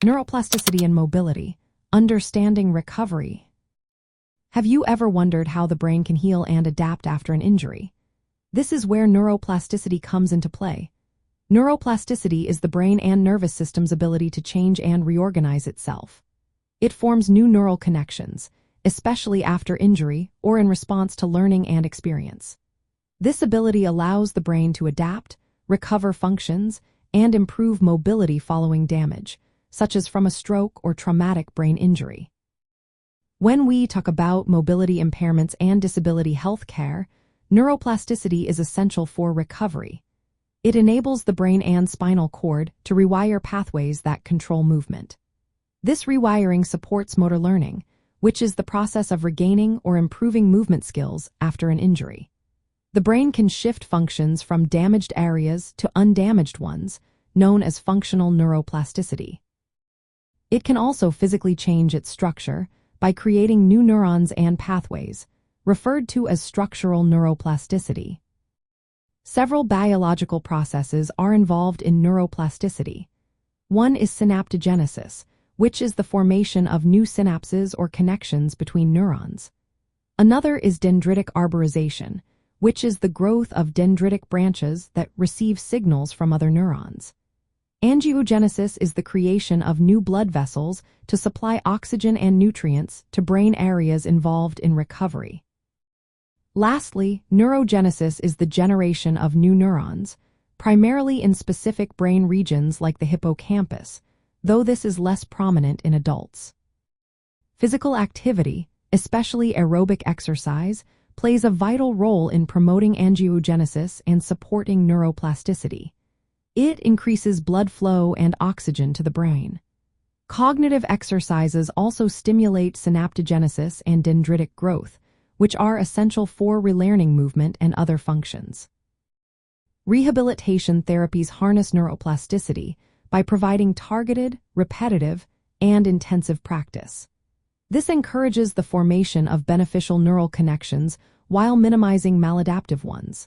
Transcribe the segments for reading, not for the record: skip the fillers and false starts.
Neuroplasticity and mobility, understanding recovery. Have you ever wondered how the brain can heal and adapt after an injury? This is where neuroplasticity comes into play. Neuroplasticity is the brain and nervous system's ability to change and reorganize itself. It forms new neural connections, especially after injury or in response to learning and experience. This ability allows the brain to adapt, recover functions, and improve mobility following damage, such as from a stroke or traumatic brain injury. When we talk about mobility impairments and disability health care, neuroplasticity is essential for recovery. It enables the brain and spinal cord to rewire pathways that control movement. This rewiring supports motor learning, which is the process of regaining or improving movement skills after an injury. The brain can shift functions from damaged areas to undamaged ones, known as functional neuroplasticity. It can also physically change its structure by creating new neurons and pathways, referred to as structural neuroplasticity. Several biological processes are involved in neuroplasticity. One is synaptogenesis, which is the formation of new synapses or connections between neurons. Another is dendritic arborization, which is the growth of dendritic branches that receive signals from other neurons. Angiogenesis is the creation of new blood vessels to supply oxygen and nutrients to brain areas involved in recovery. Lastly, neurogenesis is the generation of new neurons, primarily in specific brain regions like the hippocampus, though this is less prominent in adults. Physical activity, especially aerobic exercise, plays a vital role in promoting angiogenesis and supporting neuroplasticity. It increases blood flow and oxygen to the brain. Cognitive exercises also stimulate synaptogenesis and dendritic growth, which are essential for relearning movement and other functions. Rehabilitation therapies harness neuroplasticity by providing targeted, repetitive, and intensive practice. This encourages the formation of beneficial neural connections while minimizing maladaptive ones.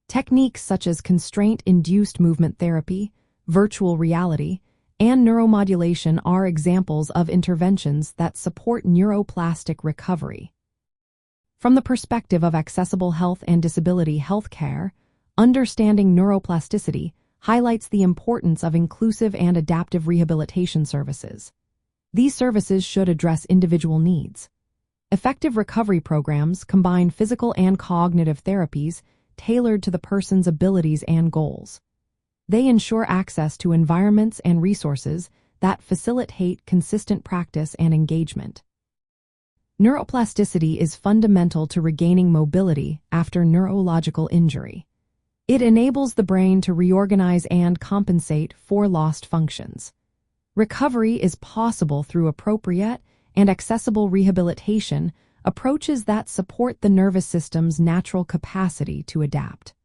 Techniques such as constraint-induced movement therapy, virtual reality, and neuromodulation are examples of interventions that support neuroplastic recovery. From the perspective of accessible health and disability health care, understanding neuroplasticity highlights the importance of inclusive and adaptive rehabilitation services. These services should address individual needs. Effective recovery programs combine physical and cognitive therapies tailored to the person's abilities and goals. They ensure access to environments and resources that facilitate consistent practice and engagement. Neuroplasticity is fundamental to regaining mobility after neurological injury. It enables the brain to reorganize and compensate for lost functions. Recovery is possible through appropriate and accessible rehabilitation, approaches that support the nervous system's natural capacity to adapt.